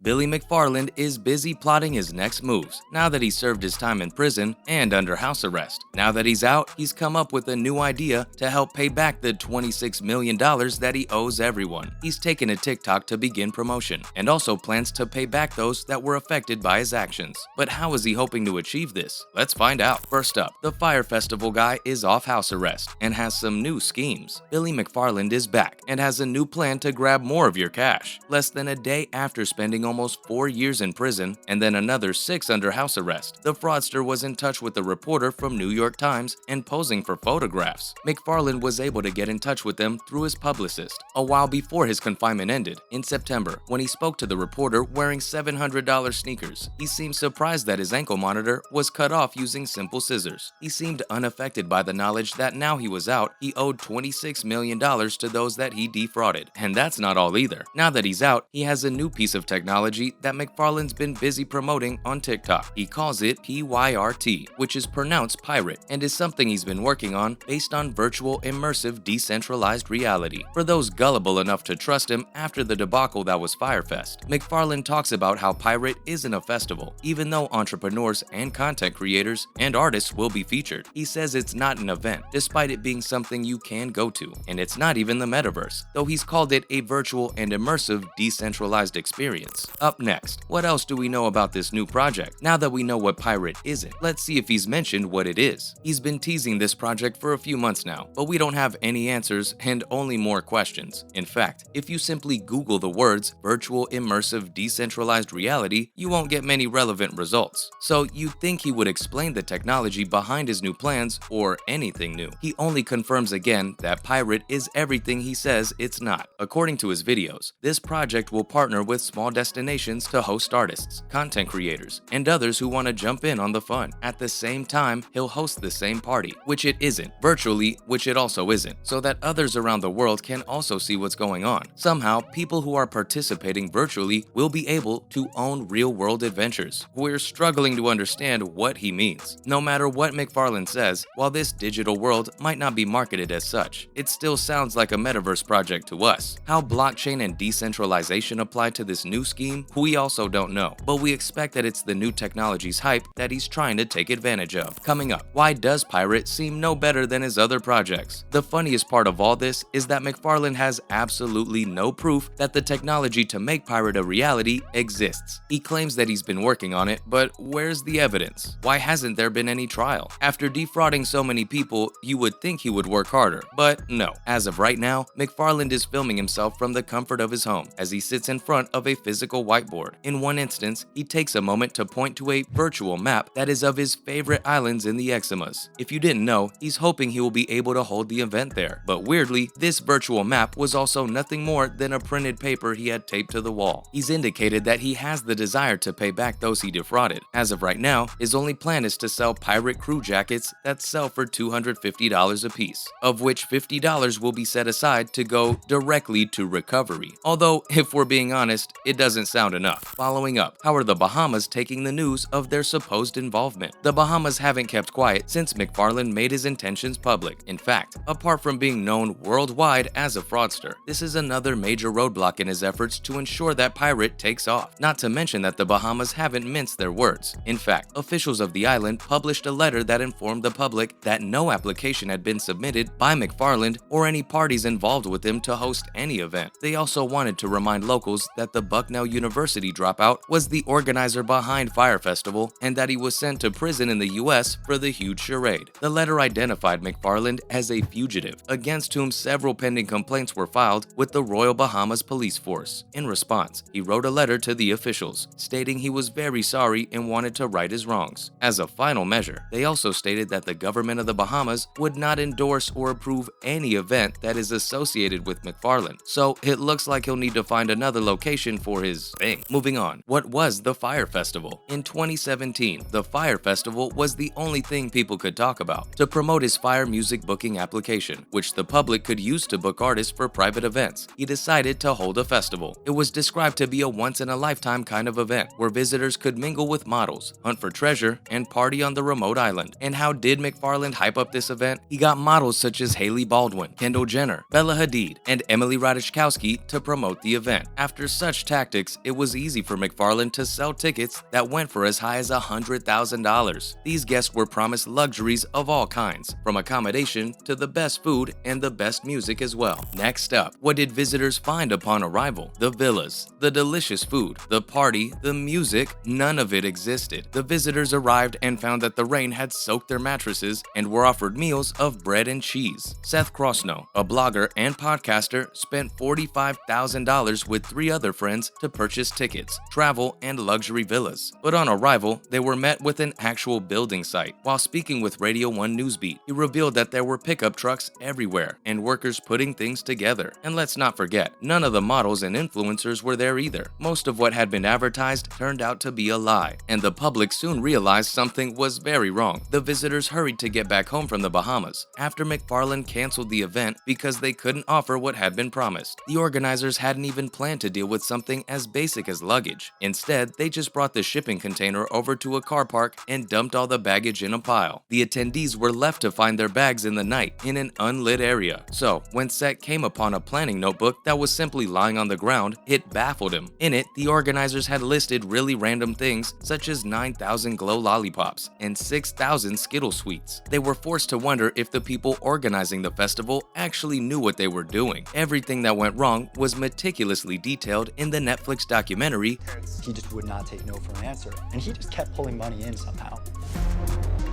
Billy McFarland is busy plotting his next moves now that he's served his time in prison and under house arrest. Now that he's out, he's come up with a new idea to help pay back the $26 million that he owes everyone. He's taken to TikTok to begin promotion and also plans to pay back those that were affected by his actions. But how is he hoping to achieve this? Let's find out. First up, the Fyre Festival guy is off house arrest and has some new schemes. Billy McFarland is back and has a new plan to grab more of your cash. Less than a day after spending almost 4 years in prison and then another 6 under house arrest, the fraudster was in touch with a reporter from New York Times and posing for photographs. McFarland was able to get in touch with them through his publicist a while before his confinement ended. In September, when he spoke to the reporter wearing $700 sneakers, he seemed surprised that his ankle monitor was cut off using simple scissors. He seemed unaffected by the knowledge that now he was out, he owed $26 million to those that he defrauded. And that's not all either. Now that he's out, he has a new piece of technology that McFarland's been busy promoting on TikTok. He calls it PYRT, which is pronounced pirate, and is something he's been working on based on virtual, immersive, decentralized reality. For those gullible enough to trust him after the debacle that was Fyre Fest, McFarland talks about how Pirate isn't a festival, even though entrepreneurs and content creators and artists will be featured. He says it's not an event, despite it being something you can go to, and it's not even the Metaverse, though he's called it a virtual and immersive decentralized experience. Up next, what else do we know about this new project? Now that we know what Pirate isn't, let's see if he's mentioned what it is. He's been teasing this project for a few months now, but we don't have any answers and only more questions. In fact, if you simply Google the words virtual, immersive, decentralized reality, you won't get many relevant results. So you'd think he would explain the technology behind his new plans or anything new. He only confirms again that Pirate is everything he says it's not. According to his videos, this project will partner with small destinations to host artists, content creators, and others who want to jump in on the fun. At the same time, he'll host the same party, which it isn't, virtually, which it also isn't, so that others around the world can also see what's going on. Somehow, people who are participating virtually will be able to own real-world adventures. We're struggling to understand what he means. No matter what McFarland says, while this digital world might not be marketed as such, it still sounds like a metaverse project to us. How blockchain and decentralization apply to this new scheme, we also don't know, but we expect that it's the new technology's hype that he's trying to take advantage of. Coming up, why does Pirate seem no better than his other projects? The funniest part of all this is that McFarland has absolutely no proof that the technology to make Pirate a reality exists. He claims that he's been working on it, but where's the evidence? Why hasn't there been any trial? After defrauding so many people, you would think he would work harder, but no. As of right now, McFarland is filming himself from the comfort of his home as he sits in front of a physical whiteboard. In one instance, he takes a moment to point to a virtual map that is of his favorite islands in the Exymas. If you didn't know, he's hoping he will be able to hold the event there. But weirdly, this virtual map was also nothing more than a printed paper he had taped to the wall. He's indicated that he has the desire to pay back those he defrauded. As of right now, his only plan is to sell pirate crew jackets that sell for $250 a piece, of which $50 will be set aside to go directly to recovery. Although, if we're being honest, it doesn't sound enough. Following up, how are the Bahamas taking the news of their supposed involvement? The Bahamas haven't kept quiet since McFarland made his intentions public. In fact, apart from being known worldwide as a fraudster, this is another major roadblock in his efforts to ensure that Pirate takes off. Not to mention that the Bahamas haven't minced their words. In fact, officials of the island published a letter that informed the public that no application had been submitted by McFarland or any parties involved with him to host any event. They also wanted to remind locals that the Bucknell University dropout was the organizer behind Fyre Festival and that he was sent to prison in the US for the huge charade. The letter identified McFarland as a fugitive, against whom several pending complaints were filed with the Royal Bahamas Police Force. In response, he wrote a letter to the officials, stating he was very sorry and wanted to right his wrongs. As a final measure, they also stated that the government of the Bahamas would not endorse or approve any event that is associated with McFarland, so it looks like he'll need to find another location for his thing. Moving on, what was the Fyre Festival? In 2017, the Fyre Festival was the only thing people could talk about. To promote his Fyre music booking application, which the public could use to book artists for private events, he decided to hold a festival. It was described to be a once-in-a-lifetime kind of event, where visitors could mingle with models, hunt for treasure, and party on the remote island. And how did McFarland hype up this event? He got models such as Hailey Baldwin, Kendall Jenner, Bella Hadid, and Emily Ratajkowski to promote the event. After such tactics, place, it was easy for McFarland to sell tickets that went for as high as $100,000. These guests were promised luxuries of all kinds, from accommodation to the best food and the best music as well. Next up, what did visitors find upon arrival? The villas, the delicious food, the party, the music, none of it existed. The visitors arrived and found that the rain had soaked their mattresses and were offered meals of bread and cheese. Seth Crossno, a blogger and podcaster, spent $45,000 with 3 other friends to purchase tickets, travel, and luxury villas. But on arrival, they were met with an actual building site. While speaking with Radio 1 Newsbeat, he revealed that there were pickup trucks everywhere and workers putting things together. And let's not forget, none of the models and influencers were there either. Most of what had been advertised turned out to be a lie, and the public soon realized something was very wrong. The visitors hurried to get back home from the Bahamas after McFarland canceled the event because they couldn't offer what had been promised. The organizers hadn't even planned to deal with something as basic as luggage. Instead, they just brought the shipping container over to a car park and dumped all the baggage in a pile. The attendees were left to find their bags in the night in an unlit area. So, when Seth came upon a planning notebook that was simply lying on the ground, it baffled him. In it, the organizers had listed really random things such as 9,000 glow lollipops and 6,000 Skittle sweets. They were forced to wonder if the people organizing the festival actually knew what they were doing. Everything that went wrong was meticulously detailed in the Netflix documentary. He just would not take no for an answer, and he just kept pulling money in somehow.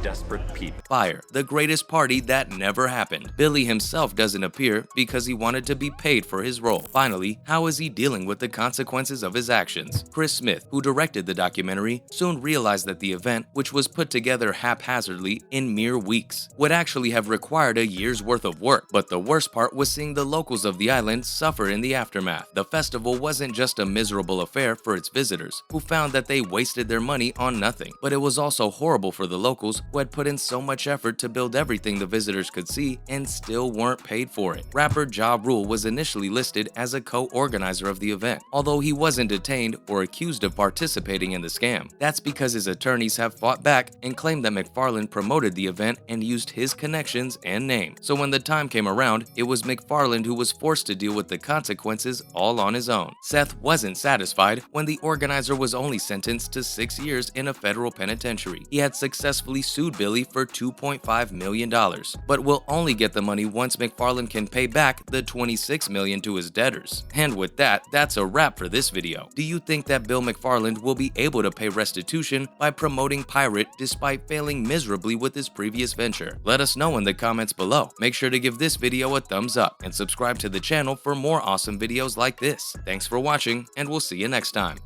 Desperate people. Fyre, the greatest party that never happened. Billy himself doesn't appear because he wanted to be paid for his role. Finally, how is he dealing with the consequences of his actions? Chris Smith, who directed the documentary, soon realized that the event, which was put together haphazardly in mere weeks, would actually have required a year's worth of work. But the worst part was seeing the locals of the island suffer in the aftermath. The festival wasn't just a miserable affair for its visitors, who found that they wasted their money on nothing, but it was also horrible for the locals who had put in so much effort to build everything the visitors could see and still weren't paid for it. Rapper Ja Rule was initially listed as a co-organizer of the event, although he wasn't detained or accused of participating in the scam. That's because his attorneys have fought back and claimed that McFarland promoted the event and used his connections and name. So when the time came around, it was McFarland who was forced to deal with the consequences all on his own. Seth wasn't satisfied when the organizer was only sentenced to 6 years in a federal penitentiary. He had successfully sued Billy for $2.5 million, but will only get the money once McFarland can pay back the $26 million to his debtors. And with that, that's a wrap for this video. Do you think that Bill McFarland will be able to pay restitution by promoting Pirate despite failing miserably with his previous venture? Let us know in the comments below. Make sure to give this video a thumbs up and subscribe to the channel for more awesome videos like this. Thanks for watching, and we'll see you next time.